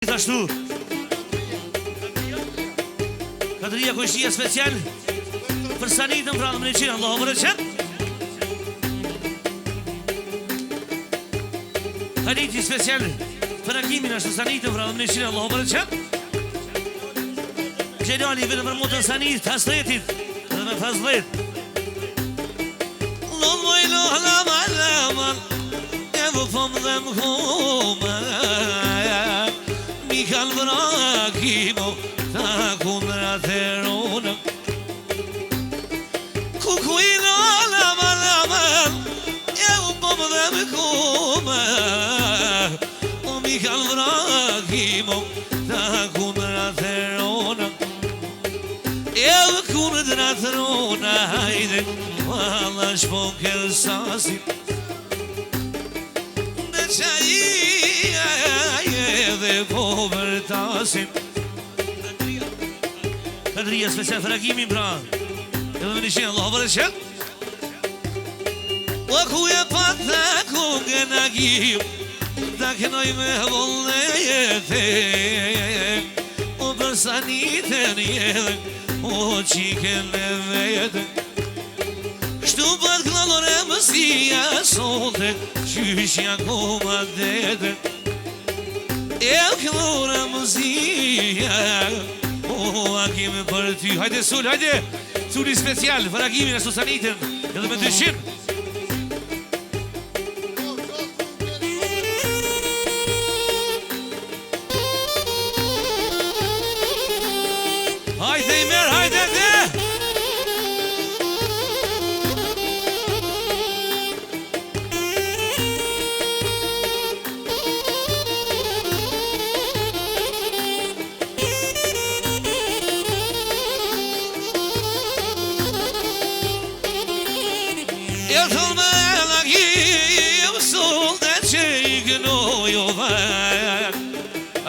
Gjithashtu Kadria kojshia special për sanitën pra në mëneqin Allahu më rëqet Kaniti special për akimin ashtu sanitën pra në mëneqin Allahu më rëqet Gjelali vetë për mutën sanit hasletit dhe me fazlet Lëlloj lëllama lëman e vëfëm dhe më hume Mikal vrakimo ta kundra theronë Kukuina laman e u pëmë dhe më kume O Mikal vrakimo ta kundra theronë E u kundra theronë hajde Vala shpoker sasin Në qaj dhe po vërtasin Kadria special për akimin pra Edhe me nishin Allah vërëshet O ku e pata ku gën akim Ta kënoj me volle jetë O për sanitën jetë O qiken e vetë Shtu për klallore mësia sote Qyshja koma dete E këllora mëzia O akime për ty Hajde sul, hajde Suli special për akimin e susanitën Edhe me 200 Hajde i merë, hajde dhe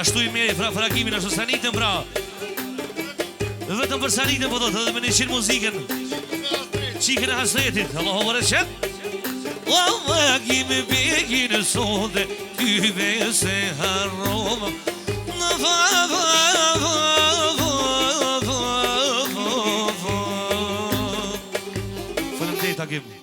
Ashtu i mjeri pra frakimin ashtu sanitën pra Vetëm për sanitën po do të dhe me nishin muzikën Qikën e hasretit Allahu më rëqet O vakime bekin e sonde Ty vese harroma Në Fërëndej takim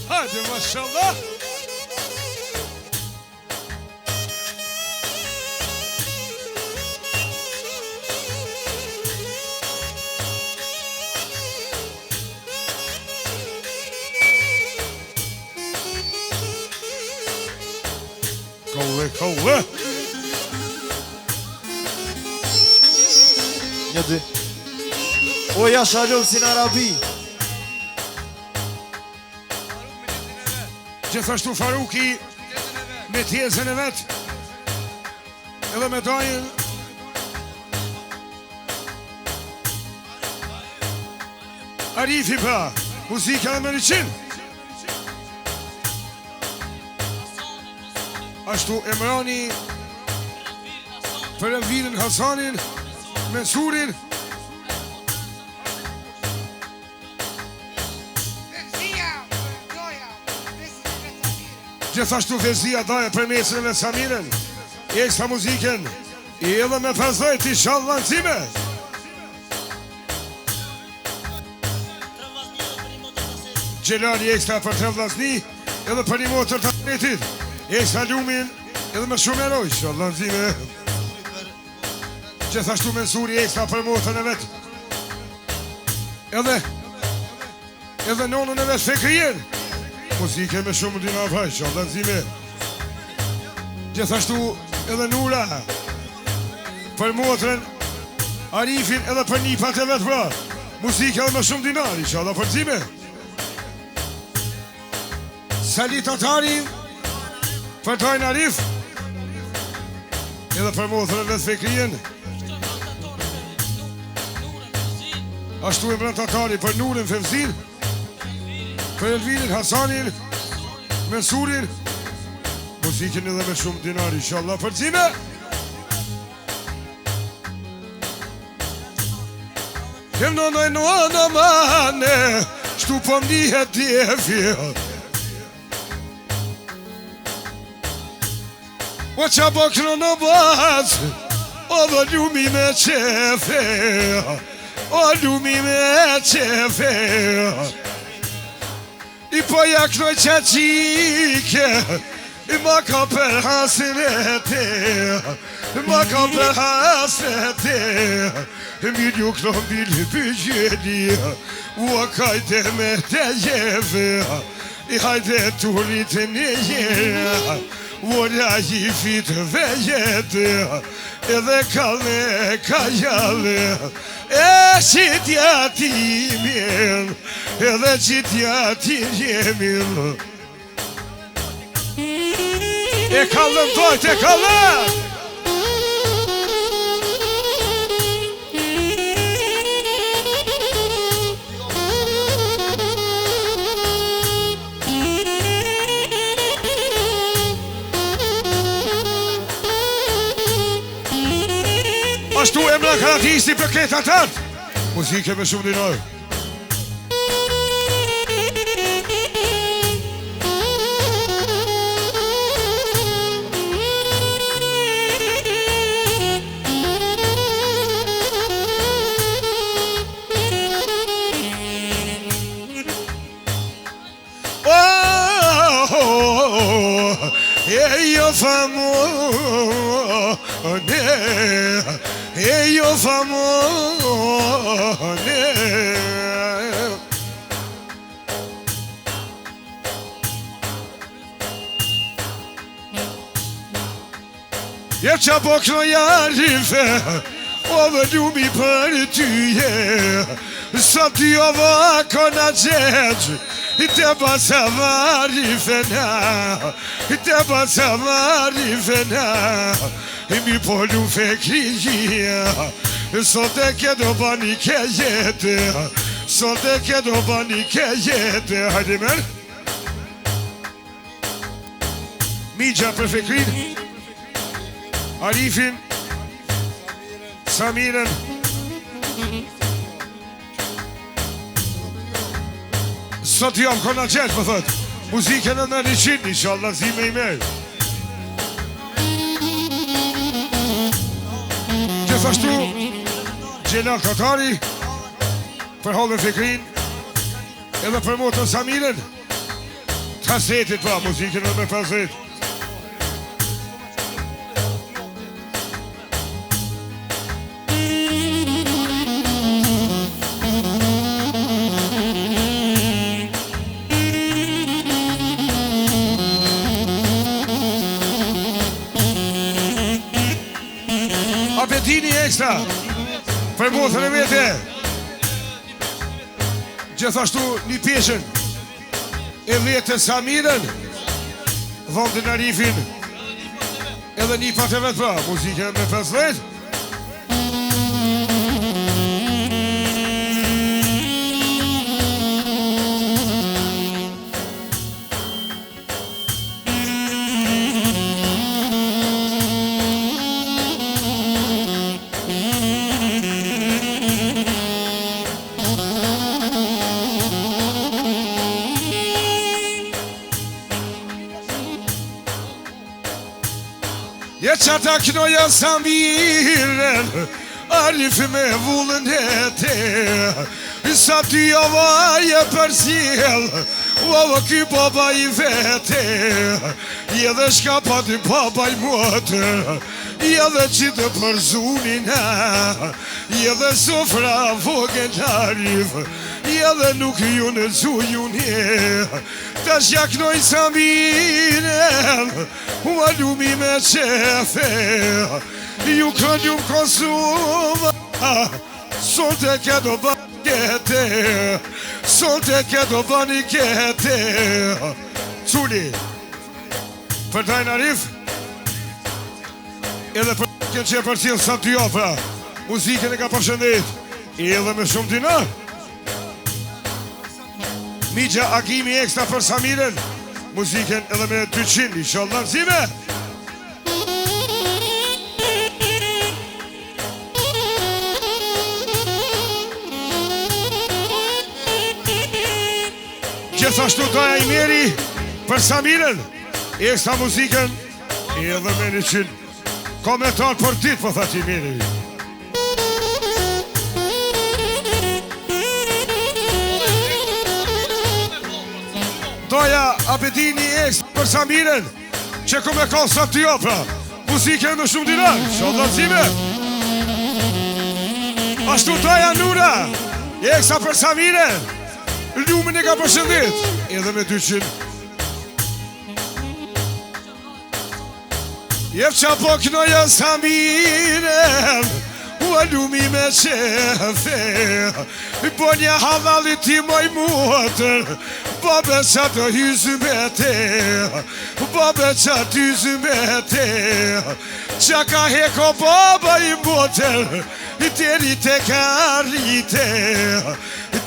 Hadi maşallah. Kavve. Njëti O jashalon si në Arabi Gjithashtu Faruki me tjezën e vetë edhe me dajën Arifi pa muzika dhe me rëqin Ashtu Emrani për Envilin Hasanin Mensurin Gjithashtu Vezia daje për mesin e Samiren Ekstra muziken I edhe me përzojt I shalë lancime Gjelani ekstra për 3 vllazni Edhe për një motër të anetit Ekstra lumin Edhe me shumë eroj Shalë lancime Gjithashtu Mensuri ekstra për motën e vet Edhe nonën e vet Fekrien Muzike me shumë dina vaj, shalë nëzime Gjithashtu edhe Nura Për motrën Arifin edhe për nipat e vetë pra Muzike edhe me shumë dinari, shalë për nëzime Sali Tatari, për Tojnë Arif, edhe për mothën e vetë Fekrien. Ashtu e mërën Tatari për Nurin Fevzin, për Elvinin, Hasanin, Mensurin, muzikin edhe me shumë dinari, inshallah, për Gjime. Jem në në mane, shtu po mdihet djefja. O qa po kënë në bazë, o dhe lumi me qefe, o lumi me qefe. I po jaknoj qa qike, i ma ka për hasrete, ma ka për hasrete. Mir ju këno bili bëgjeli, ua kajte me të jeve, i hajde të rritë një jera. Våra gifit vejet, edhe kalne kajale, qitja ti min, edhe qitja ti jemin. E kallën dojt, e kallën! Ashtu e mra karatisti për këtë atat, muzike me shumë dinoj. Io famone. Je qa po këno jarife, o dhe lumi për tyje, sa ty o vako na gjegjë, i te basa varife na, i te basa varife na. I mi polu Fekria, sot e ke do bani ke jete, sot e ke do bani ke jete. Hajde mer Migja për Fekrin, Arifin, Samiren, sot jam kona gjetë më thët, muzikën e në 100, inshallah zime i merë. Gjithashtu Gjelal Tatari për Hallën Fekrin, edhe për motën Samiren, të setit pa muzikën edhe me faset. Apetini ekstra për mothën e vete. Gjithashtu një pjesën e vetë Samiren, Vondin Arifin, edhe një patë vetë pra, muzike me 50. Je qata knoja Samiren, Arif me vullën e te, sa ty avaje për sjell, ova ky baba i vete, je dhe shka pati baba i motër, je dhe qitë për zunina, je dhe sofra vogën Arif, je dhe nuk ju në zuju një, ta shjaknoj Samiren, ua lumi me qefe, ju këllum konsuma, sot e ke do bani kete, sot e ke do bani kete. Culi. Për Dajn Arif. Edhe për këtë që e për cilë sa të jo, pra. Muzikën e ka përshëndet. Edhe me shumë dina. Migja Agimi ekstra për Samiren. Muzikën edhe me 200, inshallah nëzime. Gjithashtu doja i meri për Samiren. Ekstra muzikën edhe me 100. Komentar për dit, po thati meri. Doja Abedini ekstra për Samiren. Që ku me ka sa të jo, pra. Muzikën me shumë dinar, inshallah nëzime. Ashtu doja Nura ekstra për Samiren. Lumin e ka përshëndet. Edhe me 200. Jep qa po knoja Samiren. Ua lumi me qefe. Po një havalit ti moj muatër. Babe qa të hyzë me te. Babe qa të hyzë me te. Qa ka heko baba i motër. Deri te karite.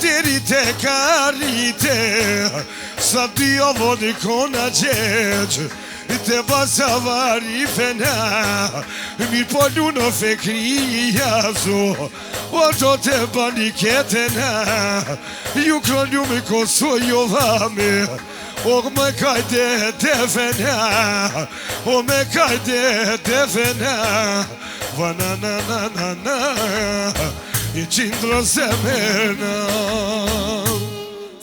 Deri te karite. Sa dy avoni kona gjegjë. Te basavari fena. Mirë po luno fekria zo. O do te bani ketena. Ju kronju me koso jo vame. O me kajde te fena. O me kajde te fena. Vana na na na na. I qindra zemena.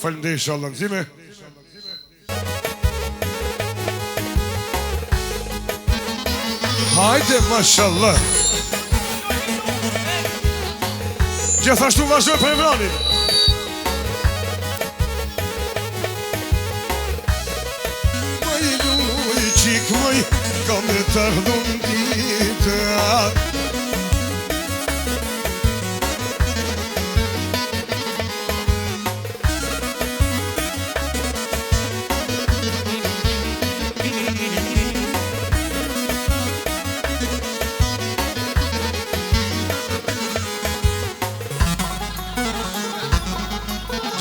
Falim dhe inshallah nëzime. Hajde, mashallah. Gjithashtu vazhdoj për Emranin. Maj luj qik moj, ka me të ardhun dita.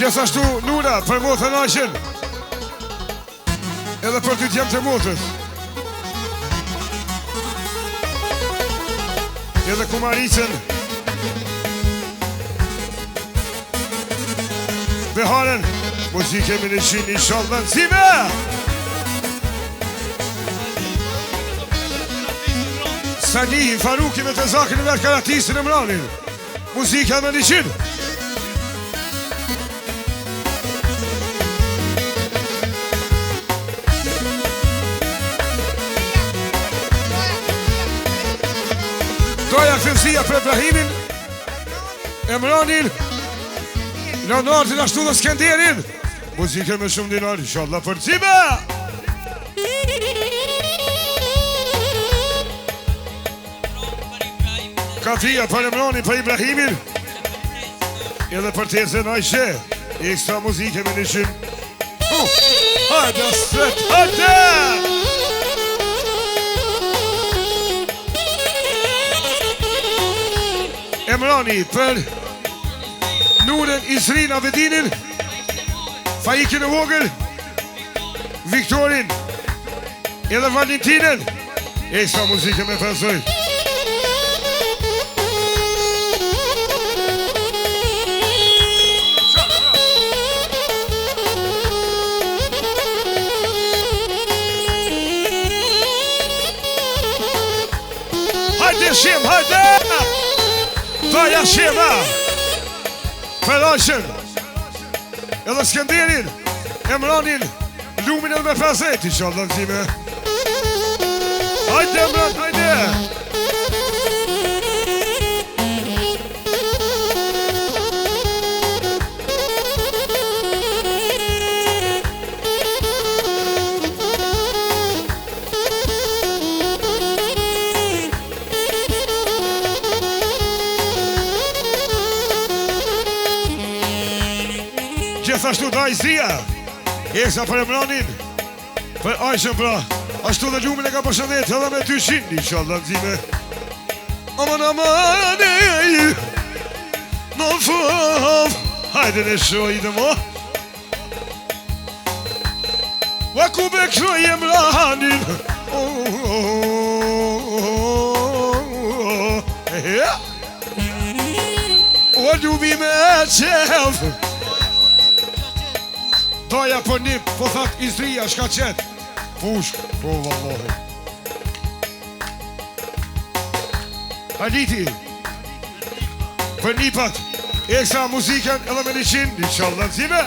Gjithashtu Nura për motën Ashen. Edhe për ty t'jem të motës. Edhe Kumaricën. Beharen. Muzike me 100 inshallah nëzime. Sani, Faruki me të zakin e vetë karatisën e Emranin. Muzike me 100. Doja Fevzia për Ibrahimin, Emranin, Leonardin ashtu dhe Skenderin. Muzike me shumë dinar, inshallah për cime. Kafia për Emranin, për Ibrahimin. Edhe për tezën Ajshe. Ekstra muzike me 100. Hajde, sret, hajde! Emrani për Nuren, Isrin, Avedinin, Faikin e Vogël, Viktorin, edhe Valentinen. Ekstra muzike me pasoj. Hajde Shem, hajde! Doja Shema për Ashen. Edhe Skenderin, Emranin, Lumin edhe me Fazet, inshallah nëzime. Hajde Emran, hajde! Gjithashtu da Izria, Eksa për Emranin, Për Ajshën pra, ashtu dhe lumin e ka përshëndet edhe me 200, inshallah nëzime. Aman ej, në fëv, hajde në shoj dhe mo. Wa ku be kroj e mranin, o lubi me qef. Doja për një, po thak Izria, shka qetë. Fushk, po vallohi. Haliti, për nipat, ekstra muziken edhe me 100, inshallah nëzime.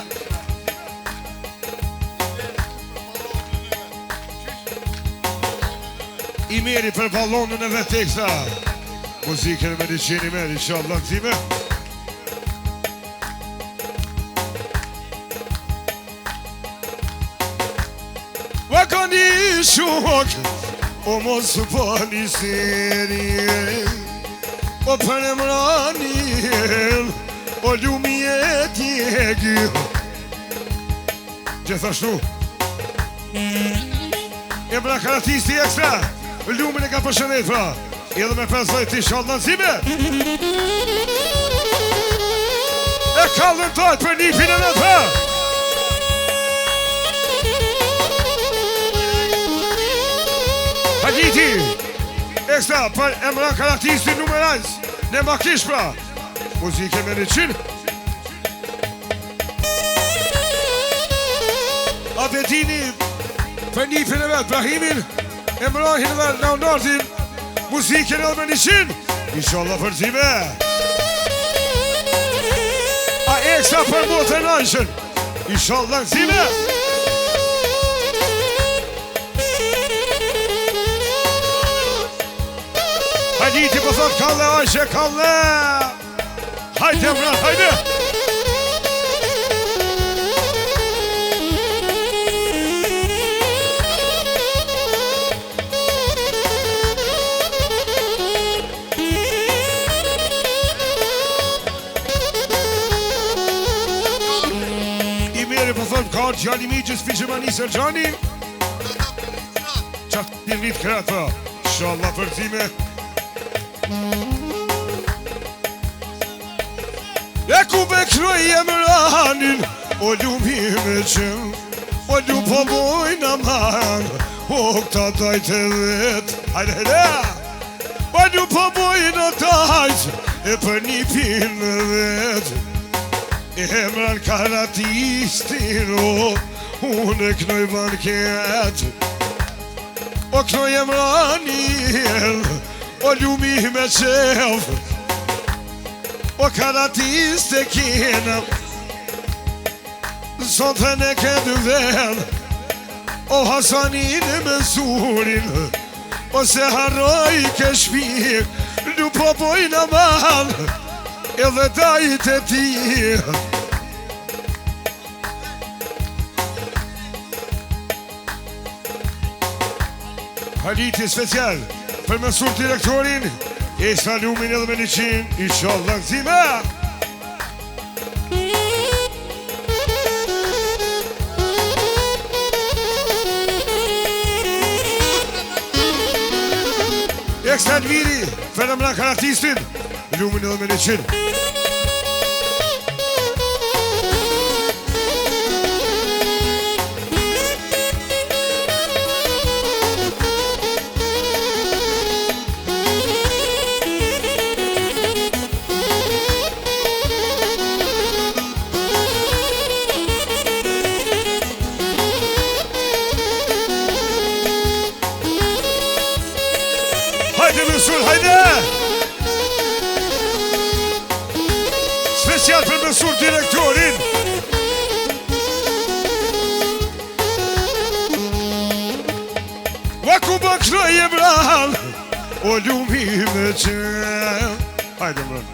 I meri për ballonën e vetë ekstra, muziken me 100 i meri, inshallah nëzime. Vakani shok, o mos pani seri, o për emranin, o lumi e tjegi. Gjithashtu Emra karatisti ekstra, lumin e ka përshëndet pra, edhe me 50 t'i shallë nëzime. E kallën tojtë për nipin e në pra. Hajiti, ekstra për emra karatisti numerajs, ne makish pra, muzike me 100. Abedini, për nipin e vetë, Brahimin, emrahin dhe Leonardin, muzike në me 100, inshallah për zime. A ekstra për motën Ajshën, inshallah në zime. Hajiti po thot kalle Ajshe, kalle. Hajde mra, hajde. I meri po thot ka gjali mi që s'pi që ma njësër gjani. Qatë një rritë kratë pra, inshallah për zime. E ku be kroj e mranin, o lumi me qen, o lu po bojnë aman, o këta dajtë e vetë, hajde hajde, o lu po bojnë dajtë, e për një pinë vetë, e mran karatistin, o unë e knoj banket, o knoj e mranin, o lumi me qef, o karatis të kena, sotën e këtë ven, o Hasanin e Mensurin, o se harroj ke shpik, lu po bojnë aman, edhe dajt e ti. Haliti special, për Mensur direktorin, ekstra lumin edhe me 100, inshallah nëzime. Ekstra Elviri, për emra karatistin, lumin edhe me 100. Special për Mensur direktorin. Va ku ba knoj e mran, o lumi me qen. Hajde mran.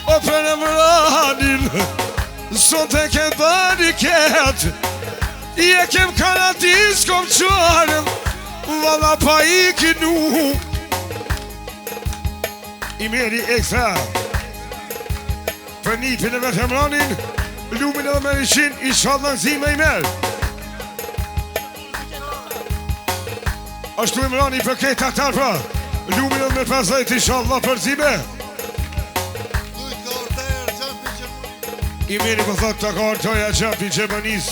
O për e mranin, sot e ke bariket, i e kem kanatis kom qarëm, valla pa i kinu. I meri ekstra për nipin e vetë emranin, lumin edhe me 100, inshallah nëzime i merë. Ashtu Imrani për këtë atar pra, lumin edhe me 50, inshallah për zime. I meri më thot të ka artoja Gjapi Gjebanis.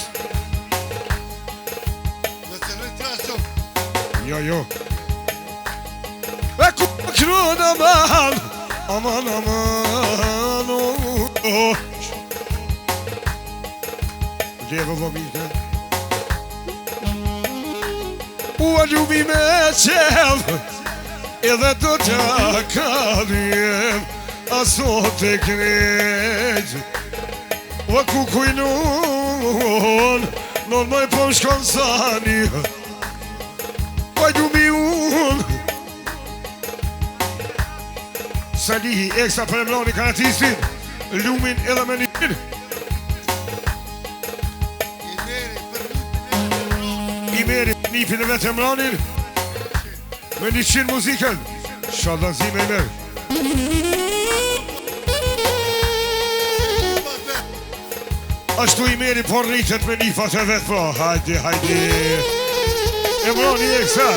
Jo. E ku më kru në man, aman, Leve vomite. U a ljubi me qev, edhe do të kadhjem, aso të krejt. O ku kujnon, non më e po shkon sani. O ljubi unë. Salihi, ekstra për emlani karatistin, lumin edhe me njën. I meri nipin e vetë emlanin, me 100 muzikën, shallazime e merë. Ashtu i meri por rritet me nifat e vetë pra, hajde. Emlani ekstra.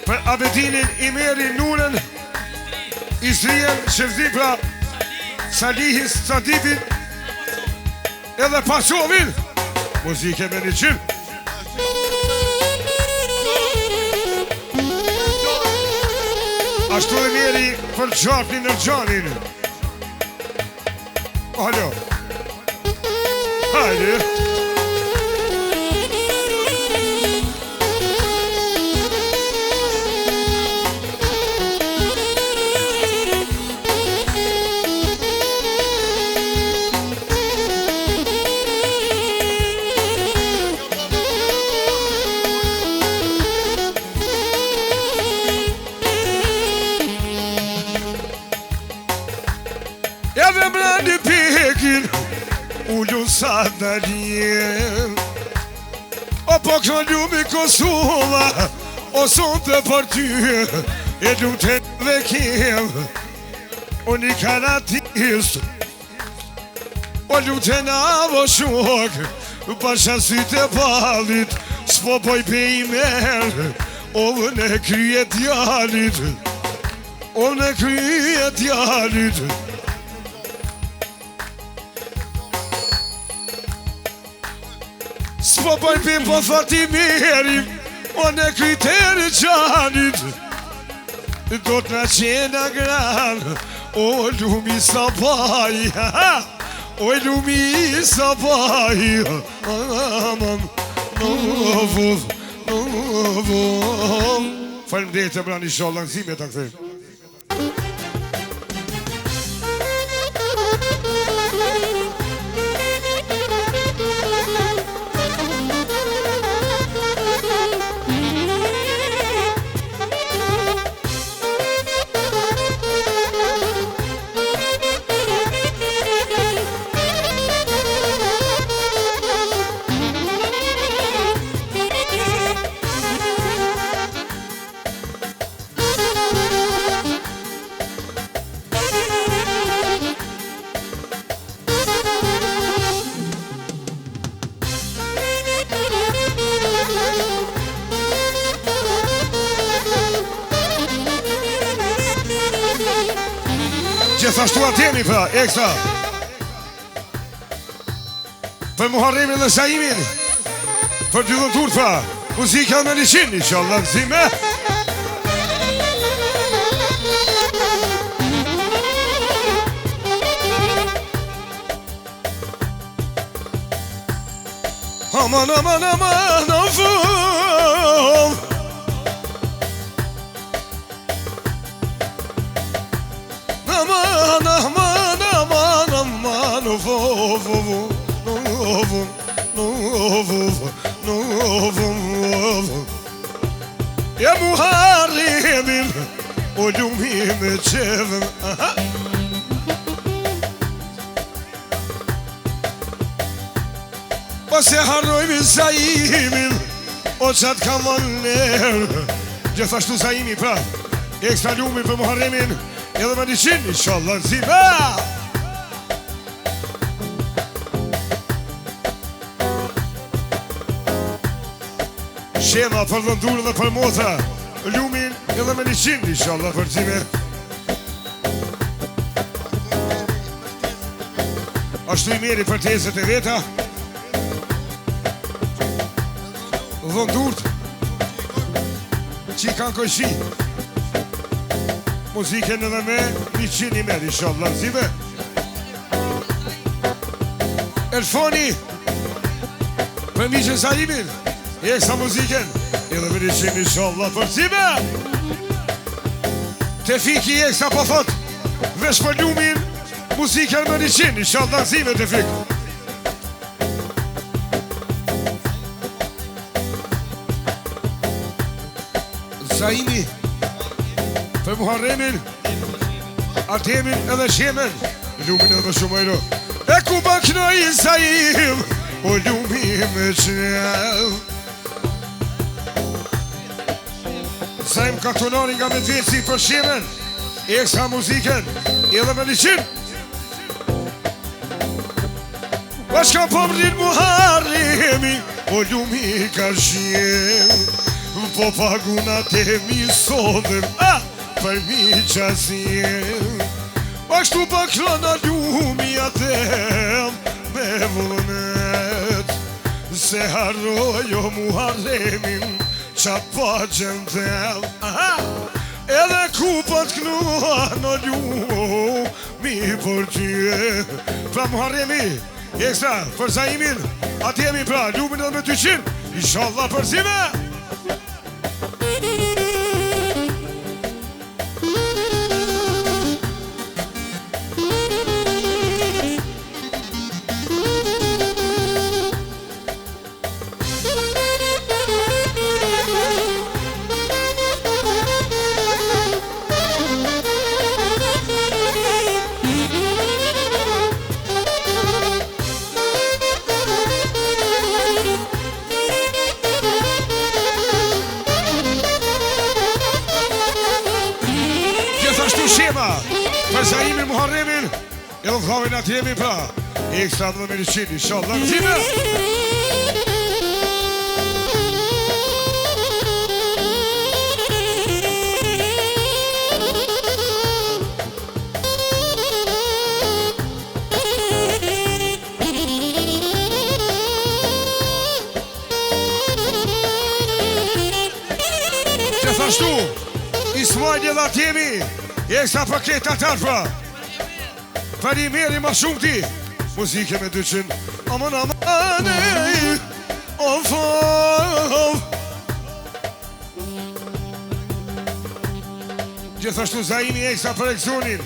Për Abedinin, Imerin, Nunën, Isrien, Shevzin pra, Salihin, Sadipin, edhe Pasovin, muzike me 100. Ashtu e meri për Gjarpin në Gjanin. Alo. Hajde. Edhe mrandi pekin, ullun sa daljen. O po kënë ljubi Kosova, o son të për ty, e luten dhe kem, o një karatist, o luten avo shok, pasha sytë e palit, s'po poj pe i merë, o në kryet djalit, S'po poj pim po thot i merim, o në kriteri gjanit, do t'na qena gran, o lumi sa baj, o lumi sa baj, aman, Falem dhe të brani shollë, nëzime të këthejmë. Gjithashtu atjemi pra, ekstra. Për Muharremin dhe Saimin, për dy dhëtur pra, muzika me 100, inshallah, nëzime. Aman, Ja Muharremin, o lumi me qevën. Pas e harrojmi Saimin, o qatë kam anerë. Gjithashtu Saimi pra, ekstra lumi për Muharremin, edhe me 100, inshallah, nëzime. Shema për dhëndur dhe për motra. Lumin edhe me 100, inshallah për zime. Ashtu i meri për tezët e veta. Dhëndurt që i kanë kojshi. Muziken edhe me 100 i meri, inshallah zime. Elfoni për miqën Saimin. E kësa muziken edhe me 100 inshallah për zime. Tefiki e kësa po thot vesh për lumin. Muziken me 100 inshallah zime Tefik. Saimi për Muharremin, Artemin edhe Shemen. Lumin edhe shumë ejro. E ku baknoj Saim, o lumi me qev. Saim ka tonari nga Medveci për Shemen. E kësa muziken edhe me 100. Bashka pëmrin Muharremi, o lumi ka qev. Po pagunat e mi sodëm, për mi qasjem. Ashtu paklona lumi atem me vullnet. Se harrojo Muharremin qa pa gjendel. Edhe ku pat knua në lumi për tyje. Pra Muharremi, ekstra për Saimin, atë jemi pra lumin edhe me 200. Inshallah për zime. Për Saimin Muharremin edhe vëllavin atë jemi pra. Ekstra dhe me 100 inshallah zime. Gjithashtu Ismail edhe atë jemi. Ekstra paket atar pra. Për i meri ma shumë ti. Muzike me 200. Aman aman ej. Of of. Gjithashtu Zaimi ekstra për eksonin.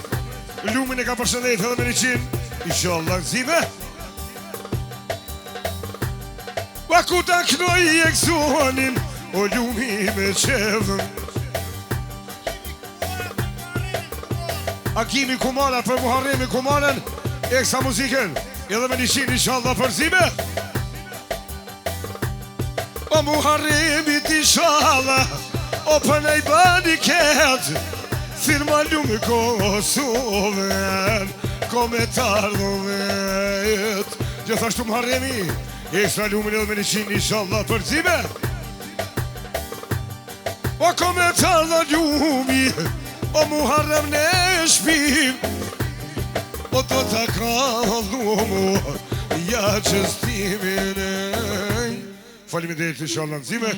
Lumin e ka përshëndet edhe me 100. Inshallah zime. Baku ta knoj eksonin. O lumi me qevën. Akimi Kumara për Muharremi Kumarën. Eksa muziken edhe me 100 inshallah për zime. O Muharremi inshallah. O për nej bani ketë. Firma lume Kosovën. Komentar do vet. Gjithashtu Muharremi. Eksa lumin edhe me 100 inshallah për zime. O komentar do lumi. O Muharrem në shpim. O të të kallumu. Ja qëstimin e. Faleminderit inshallah zime.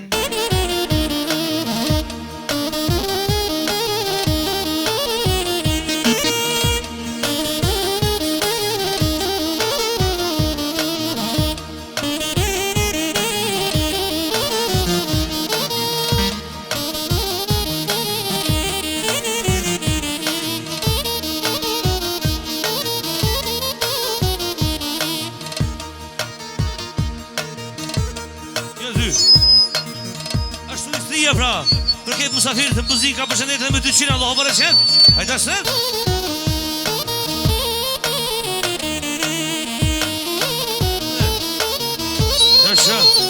Pra, përket musafirit të muzika përshëndetet me 200 Allahu baraqet. Hajde së. Yaşa.